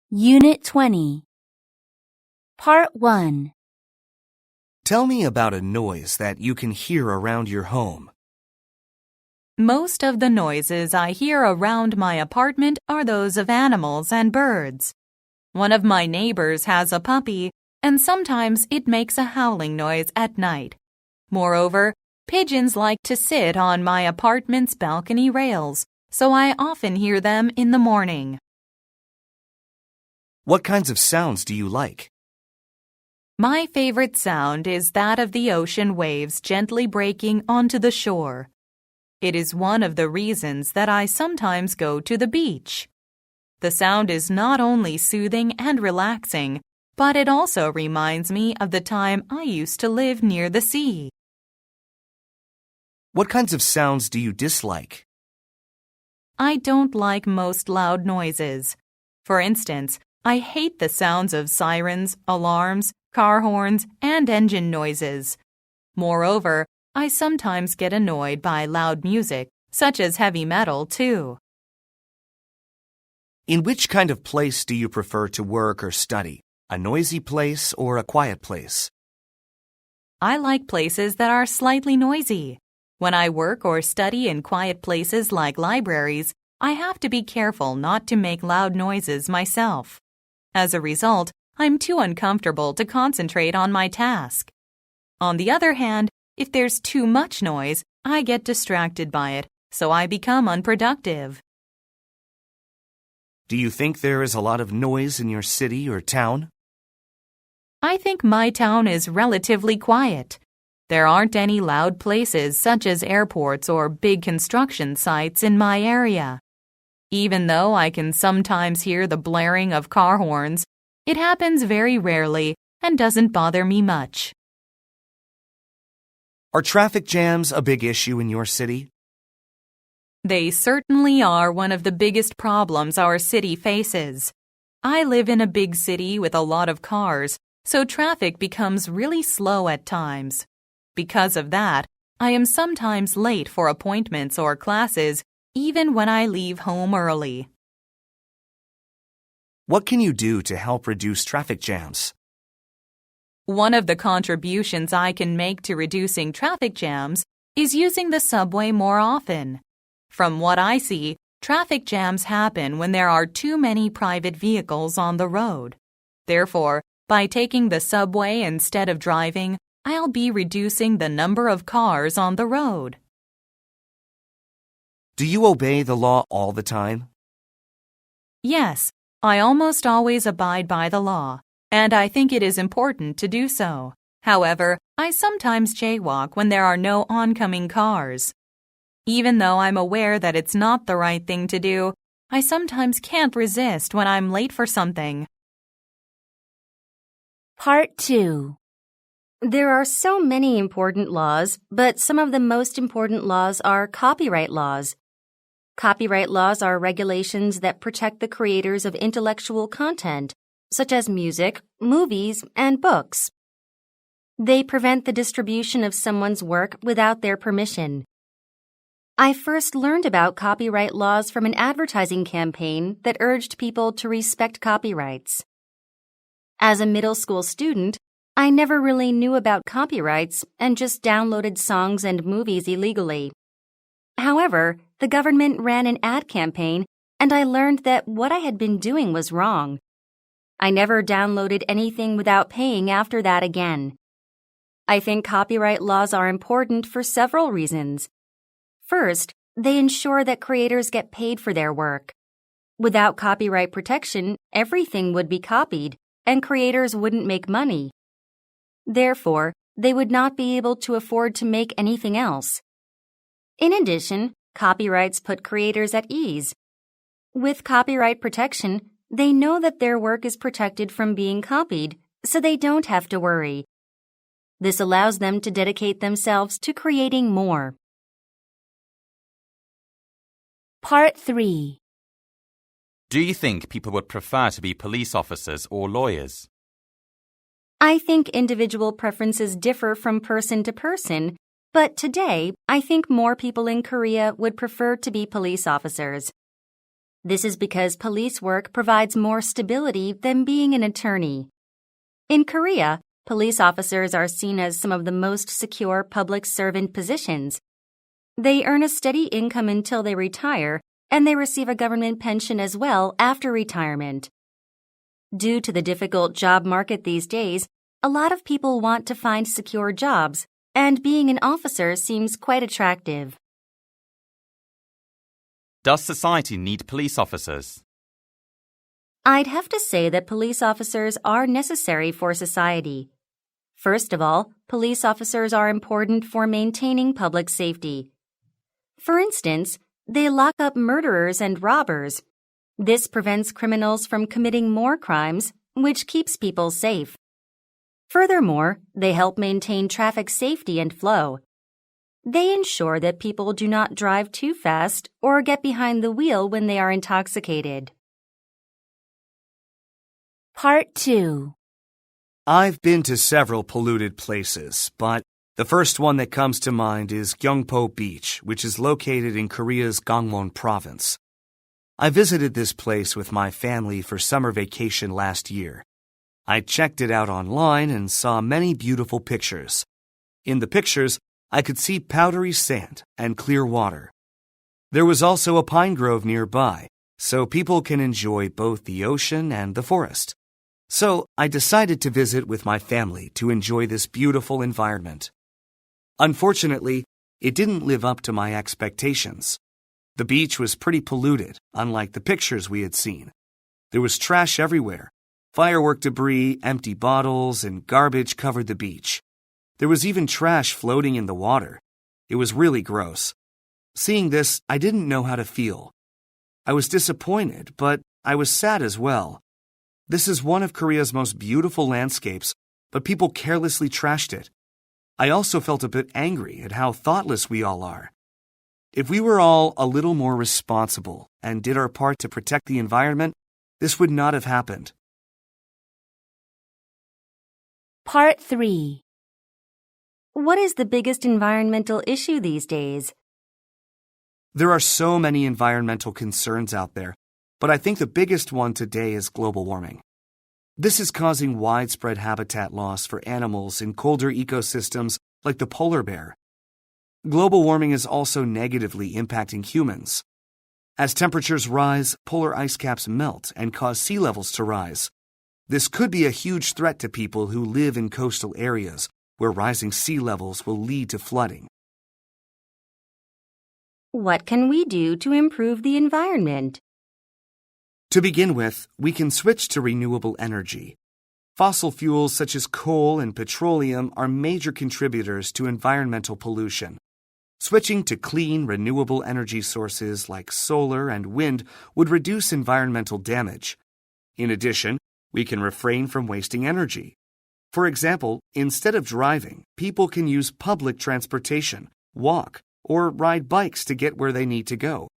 Unit 20. Part 1. Tell me about a noise that you can hear around your home. Most of the noises I hear around my apartment are those of animals and birds. One of my neighbors has a puppy, and sometimes it makes a howling noise at night. Moreover, pigeons like to sit on my apartment's balcony rails, so I often hear them in the morning. What kinds of sounds do you like? My favorite sound is that of the ocean waves gently breaking onto the shore. It is one of the reasons that I sometimes go to the beach. The sound is not only soothing and relaxing, but it also reminds me of the time I used to live near the sea. What kinds of sounds do you dislike? I don't like most loud noises. For instance, I hate the sounds of sirens, alarms, car horns, and engine noises. Moreover, I sometimes get annoyed by loud music, such as heavy metal, too. In which kind of place do you prefer to work or study? A noisy place or a quiet place? I like places that are slightly noisy. When I work or study in quiet places like libraries, I have to be careful not to make loud noises myself. As a result, I'm too uncomfortable to concentrate on my task. On the other hand, if there's too much noise, I get distracted by it, so I become unproductive. Do you think there is a lot of noise in your city or town? I think my town is relatively quiet. There aren't any loud places such as airports or big construction sites in my area. Even though I can sometimes hear the blaring of car horns, it happens very rarely and doesn't bother me much. Are traffic jams a big issue in your city? They certainly are one of the biggest problems our city faces. I live in a big city with a lot of cars, so traffic becomes really slow at times. Because of that, I am sometimes late for appointments or classes, even when I leave home early. What can you do to help reduce traffic jams? One of the contributions I can make to reducing traffic jams is using the subway more often. From what I see, traffic jams happen when there are too many private vehicles on the road. Therefore, by taking the subway instead of driving, I'll be reducing the number of cars on the road. Do you obey the law all the time? Yes, I almost always abide by the law, and I think it is important to do so. However, I sometimes jaywalk when there are no oncoming cars. Even though I'm aware that it's not the right thing to do, I sometimes can't resist when I'm late for something. Part 2. There are so many important laws, but some of the most important laws are copyright laws. Copyright laws are regulations that protect the creators of intellectual content, such as music, movies, and books. They prevent the distribution of someone's work without their permission. I first learned about copyright laws from an advertising campaign that urged people to respect copyrights. As a middle school student, I never really knew about copyrights and just downloaded songs and movies illegally. However, the government ran an ad campaign, and I learned that what I had been doing was wrong. I never downloaded anything without paying after that again. I think copyright laws are important for several reasons. First, they ensure that creators get paid for their work. Without copyright protection, everything would be copied, and creators wouldn't make money. Therefore, they would not be able to afford to make anything else. In addition, copyrights put creators at ease. With copyright protection, they know that their work is protected from being copied, so they don't have to worry. This allows them to dedicate themselves to creating more. Part 3. Do you think people would prefer to be police officers or lawyers? I think individual preferences differ from person to person, but today I think more people in Korea would prefer to be police officers. This is because police work provides more stability than being an attorney. In Korea, police officers are seen as some of the most secure public servant positions. They earn a steady income until they retire, and they receive a government pension as well after retirement. Due to the difficult job market these days, a lot of people want to find secure jobs, and being an officer seems quite attractive. Does society need police officers? I'd have to say that police officers are necessary for society. First of all, police officers are important for maintaining public safety. For instance, they lock up murderers and robbers. This prevents criminals from committing more crimes, which keeps people safe. Furthermore, they help maintain traffic safety and flow. They ensure that people do not drive too fast or get behind the wheel when they are intoxicated. Part 2. I've been to several polluted places, but the first one that comes to mind is Gyeongpo Beach, which is located in Korea's Gangwon province. I visited this place with my family for summer vacation last year. I checked it out online and saw many beautiful pictures. In the pictures, I could see powdery sand and clear water. There was also a pine grove nearby, so people can enjoy both the ocean and the forest. So I decided to visit with my family to enjoy this beautiful environment. Unfortunately, it didn't live up to my expectations. The beach was pretty polluted, unlike the pictures we had seen. There was trash everywhere. Firework debris, empty bottles, and garbage covered the beach. There was even trash floating in the water. It was really gross. Seeing this, I didn't know how to feel. I was disappointed, but I was sad as well. This is one of Korea's most beautiful landscapes, but people carelessly trashed it. I also felt a bit angry at how thoughtless we all are. If we were all a little more responsible and did our part to protect the environment, this would not have happened. Part 3. What is the biggest environmental issue these days? There are so many environmental concerns out there, but I think the biggest one today is global warming. This is causing widespread habitat loss for animals in colder ecosystems like the polar bear. Global warming is also negatively impacting humans. As temperatures rise, polar ice caps melt and cause sea levels to rise. This could be a huge threat to people who live in coastal areas where rising sea levels will lead to flooding. What can we do to improve the environment? To begin with, we can switch to renewable energy. Fossil fuels such as coal and petroleum are major contributors to environmental pollution. Switching to clean, renewable energy sources like solar and wind would reduce environmental damage. In addition, we can refrain from wasting energy. For example, instead of driving, people can use public transportation, walk, or ride bikes to get where they need to go.